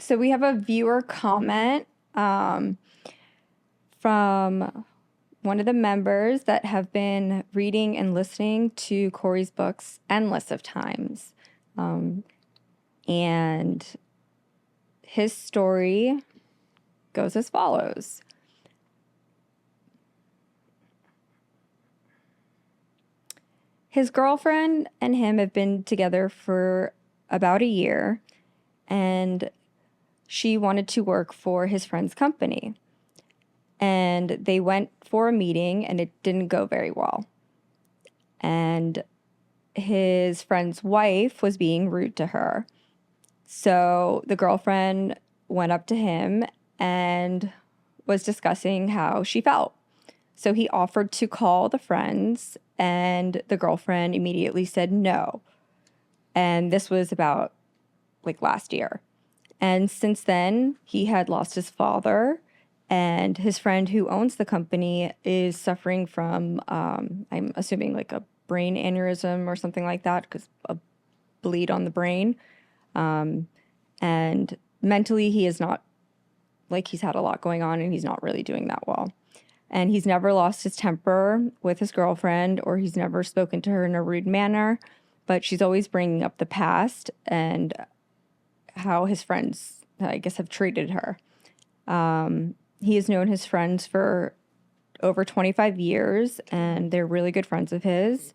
So we have a viewer comment from one of the members that have been reading and listening to Corey's books endless of times. And his story goes as follows. His girlfriend and him have been together for about a year, and she wanted to work for his friend's company. And they went for a meeting, and it didn't go very well. And his friend's wife was being rude to her. So the girlfriend went up to him and was discussing how she felt. So he offered to call the friends, and the girlfriend immediately said no. And this was about like last year. And since then, he had lost his father, and his friend who owns the company is suffering from, I'm assuming like a brain aneurysm or something like that, because a bleed on the brain. And mentally, he is not, like, he's had a lot going on and he's not really doing that well. And he's never lost his temper with his girlfriend, or he's never spoken to her in a rude manner, but she's always bringing up the past and how his friends, I guess, have treated her. He has known his friends for over 25 years, and they're really good friends of his.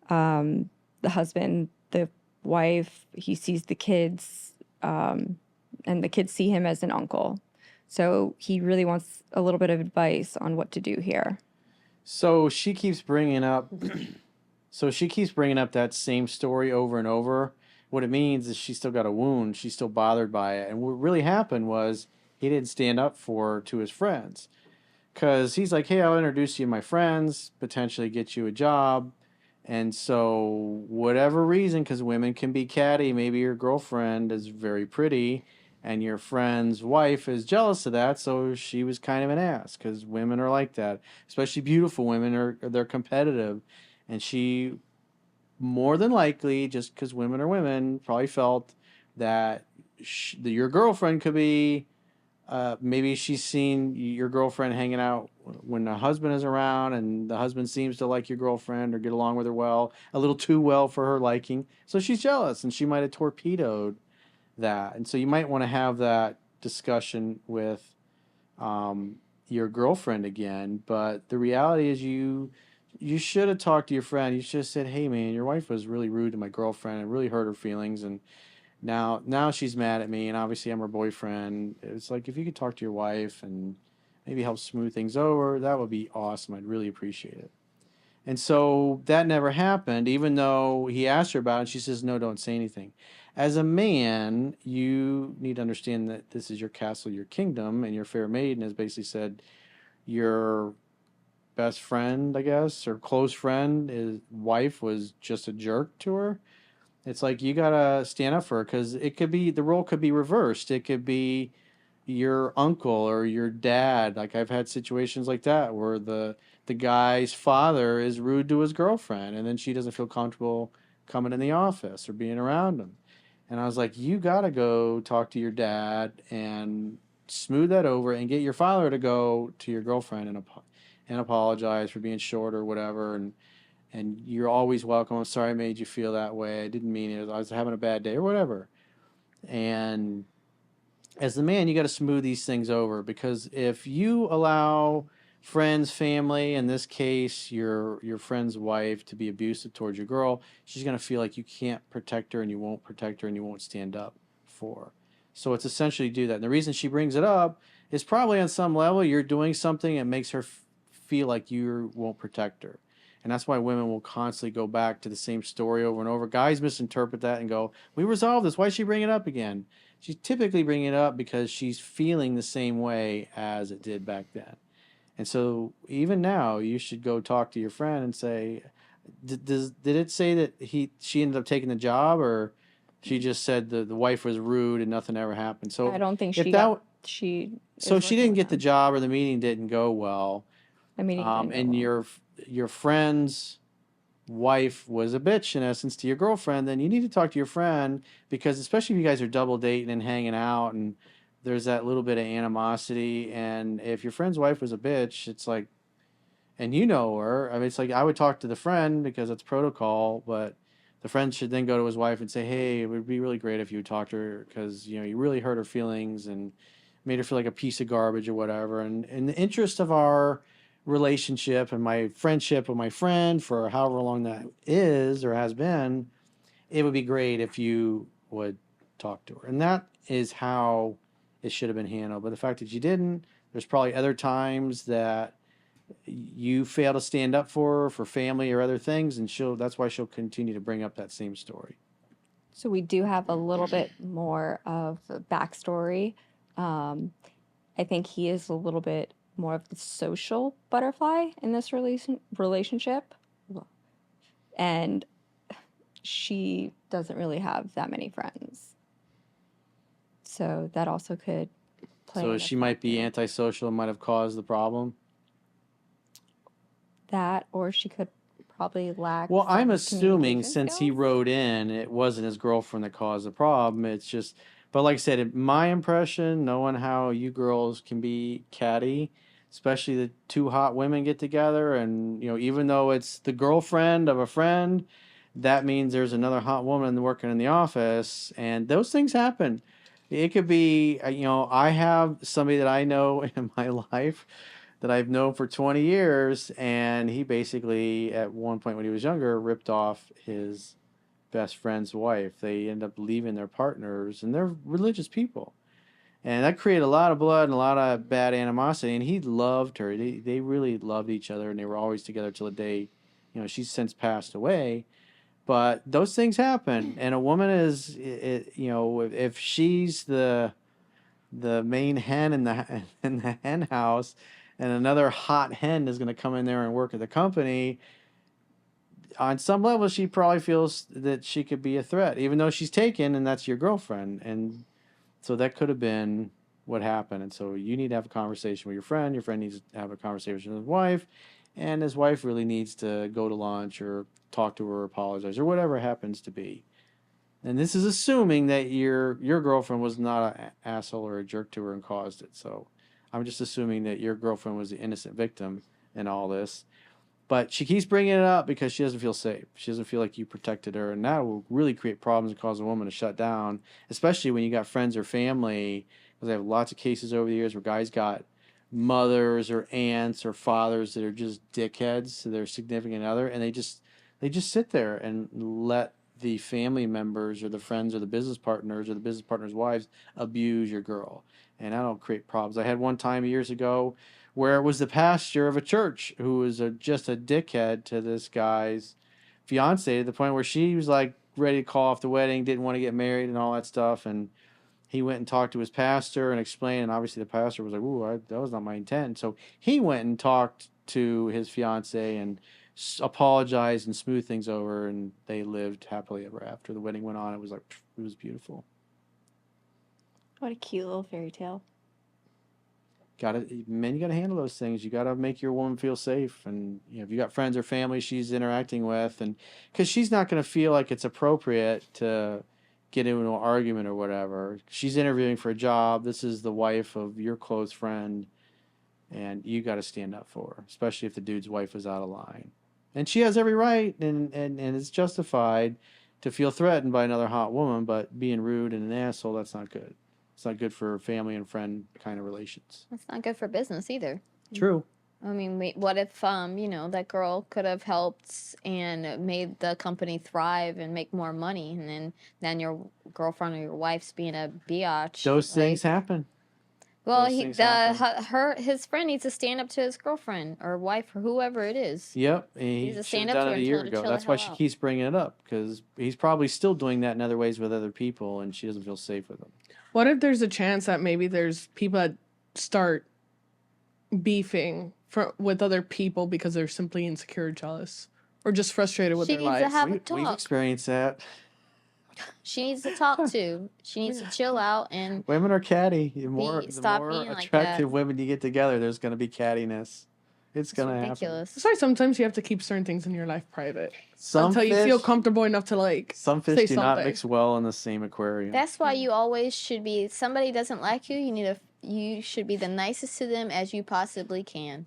The husband, the wife, he sees the kids, and the kids see him as an uncle. So he really wants a little bit of advice on what to do here. So she keeps bringing up that same story over and over. What it means is she's still got a wound. She's still bothered by it. And what really happened was he didn't stand up for her to his friends. Because he's like, hey, I'll introduce you to my friends, potentially get you a job. And so whatever reason, because women can be catty, maybe your girlfriend is very pretty and your friend's wife is jealous of that, so she was kind of an ass, because women are like that. Especially beautiful women, they're competitive. And she, more than likely, just because women are women, probably felt that your girlfriend could be, maybe she's seen your girlfriend hanging out when the husband is around, and the husband seems to like your girlfriend or get along with her well, a little too well for her liking. So she's jealous, and she might have torpedoed that. And so you might want to have that discussion with your girlfriend again. But the reality is you should have talked to your friend. You should have said, hey, man, your wife was really rude to my girlfriend and really hurt her feelings. And now she's mad at me, and obviously I'm her boyfriend. It's like, if you could talk to your wife and maybe help smooth things over, that would be awesome. I'd really appreciate it. And so that never happened, even though he asked her about it. She says, no, don't say anything. As a man, you need to understand that this is your castle, your kingdom, and your fair maiden has basically said your best friend, I guess, or close friend, his wife was just a jerk to her. It's like, you gotta stand up for her, because it could be, the role could be reversed. It could be your uncle or your dad. Like, I've had situations like that where the guy's father is rude to his girlfriend, and then she doesn't feel comfortable coming in the office or being around him. And I was like, you gotta go talk to your dad and smooth that over, and get your father to go to your girlfriend and apologize for being short or whatever, and you're always welcome. I'm sorry I made you feel that way. I didn't mean it. I was having a bad day or whatever. And as the man, you got to smooth these things over, because if you allow friends, family, in this case, your friend's wife, to be abusive towards your girl, she's going to feel like you can't protect her, and you won't protect her, and you won't stand up for her. So it's essentially do that. And the reason she brings it up is probably on some level you're doing something that makes her feel like you won't protect her. And that's why women will constantly go back to the same story over and over. Guys misinterpret that and go, we resolved this. Why is she bringing it up again? She's typically bringing it up because she's feeling the same way as it did back then. And so even now, you should go talk to your friend and say, did it say that she ended up taking the job, or she just said the wife was rude and nothing ever happened? So I don't think if she that got, she so is she working didn't with get the them. job, or the meeting didn't go well. The meeting didn't go And well. your friends wife was a bitch in essence to your girlfriend, then you need to talk to your friend, because especially if you guys are double dating and hanging out and there's that little bit of animosity, and if your friend's wife was a bitch, it's like, and you know her, I mean, it's like I would talk to the friend because it's protocol, but the friend should then go to his wife and say, hey, it would be really great if you would talk to her because, you know, you really hurt her feelings and made her feel like a piece of garbage or whatever. And in the interest of our relationship and my friendship with my friend for however long that is or has been, it would be great if you would talk to her. And that is how it should have been handled. But the fact that you didn't, there's probably other times that you fail to stand up for her for family or other things, and that's why she'll continue to bring up that same story. So we do have a little bit more of a backstory. I think he is a little bit more of the social butterfly in this relationship, and she doesn't really have that many friends. So that also could play. So in she might be factor. antisocial and might have caused the problem. That, or she could probably lack. Well, I'm some assuming communication since he skills. wrote in, it wasn't his girlfriend that caused the problem. It's just, but like I said, my impression, knowing how you girls can be catty, especially the two hot women get together, and you know, even though it's the girlfriend of a friend, that means there's another hot woman working in the office, and those things happen. It could be, you know, I have somebody that I know in my life that I've known for 20 years, and he basically, at one point when he was younger, ripped off his best friend's wife. They end up leaving their partners, and they're religious people. And that created a lot of blood and a lot of bad animosity, and he loved her. They really loved each other, and they were always together till the day, you know, she's since passed away. But those things happen, and a woman is, you know, if she's the main hen in the hen house, and another hot hen is going to come in there and work at the company. On some level, she probably feels that she could be a threat, even though she's taken, and that's your girlfriend. And so that could have been what happened. And so you need to have a conversation with your friend. Your friend needs to have a conversation with his wife, and his wife really needs to go to lunch or talk to her, or apologize, or whatever it happens to be. And this is assuming that your girlfriend was not an asshole or a jerk to her and caused it. So I'm just assuming that your girlfriend was the innocent victim in all this. But she keeps bringing it up because she doesn't feel safe. She doesn't feel like you protected her, and that will really create problems and cause a woman to shut down, especially when you got friends or family. Because I have lots of cases over the years where guys got mothers or aunts or fathers that are just dickheads to their significant other, and they just sit there and let the family members or the friends or the business partners or the business partners' wives abuse your girl, and that'll create problems. I had one time years ago where it was the pastor of a church who was just a dickhead to this guy's fiance to the point where she was like ready to call off the wedding, didn't want to get married and all that stuff. And he went and talked to his pastor and explained. And obviously the pastor was like, "Ooh, that was not my intent." So he went and talked to his fiance and apologized and smoothed things over. And they lived happily ever after. The wedding went on. It was like, it was beautiful. What a cute little fairy tale. Men, you gotta handle those things. You gotta make your woman feel safe, and you know, if you got friends or family she's interacting with, and because she's not gonna feel like it's appropriate to get into an argument or whatever. She's interviewing for a job. This is the wife of your close friend, and you got to stand up for her, especially if the dude's wife is out of line. And she has every right, and it's justified to feel threatened by another hot woman, but being rude and an asshole, that's not good. It's not good for family and friend kind of relations. That's not good for business either. True. I mean, what if, that girl could have helped and made the company thrive and make more money, and then your girlfriend or your wife's being a biatch. Those things happen. Well, his friend needs to stand up to his girlfriend or wife or whoever it is. Yep, He needs he to should have stand up to done her it a and year tell her to ago. chill the That's why hell she out. keeps bringing it up, because he's probably still doing that in other ways with other people, and she doesn't feel safe with them. What if there's a chance that maybe there's people that start beefing with other people because they're simply insecure or jealous or just frustrated with She their needs to lives? have a We've talk. experienced that. She needs to talk to. She needs to chill out and Women are catty. The more stop being like attractive that. women you get together, there's going to be cattiness. It's It's gonna happen. ridiculous. That's why sometimes you have to keep certain things in your life private Some until you fish, feel comfortable enough to like some fish say do not something. mix well in the same aquarium. That's why you always should be. Somebody doesn't like you. You should be the nicest to them as you possibly can.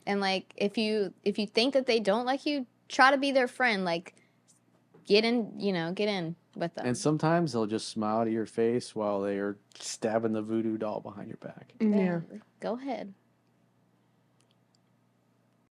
And like if you think that they don't like you, try to be their friend. Like get in with them. And sometimes they'll just smile to your face while they are stabbing the voodoo doll behind your back. Yeah. Go ahead.